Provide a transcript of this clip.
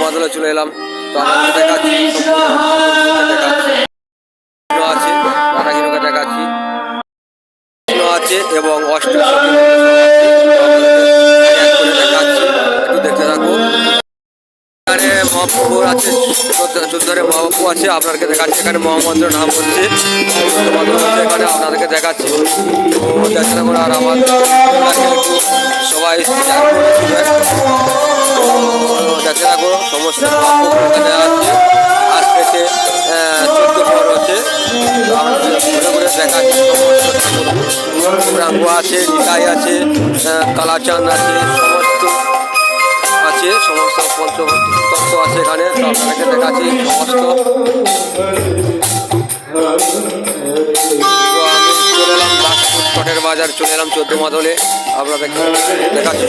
মাদলে চলে এলাম। তো আপনাদের দেখাচ্ছি আছে, রাধাকৃষ্ণকে দেখাচ্ছি আছে এবং অষ্টাদশী দেখাচ্ছি, একটু দেখতে থাকো। এখানে মহাপ্রভু আছে, চোদ্দরে মহাপ্রভু আছে, আপনাদেরকে দেখাচ্ছি। এখানে মহামন্ত্র নাম হচ্ছে, এখানে আপনাদেরকে দেখাচ্ছি। তো দেখতে করে আর আমার একটু সবাই দেখতে থাকো। সমস্ত মহাপ্রভু এখানে আছে, আজ থেকে 14 পর হচ্ছে। ঘুরে ঘুরে দেখাচ্ছি সমস্ত রাঙ্গু আছে, নিতাই আছে, কালাচাঁদ আছে, সমস্ত আছে, সমস্ত পঞ্চতত্ত্ব আছে এখানে। তো আপনাদেরকে দেখাচ্ছি সমস্ত। তো আমি চলে এলাম দাসপুর চটের বাজার, চলে এলাম 14 মাদলে, আপনাদেরকে দেখাচ্ছি।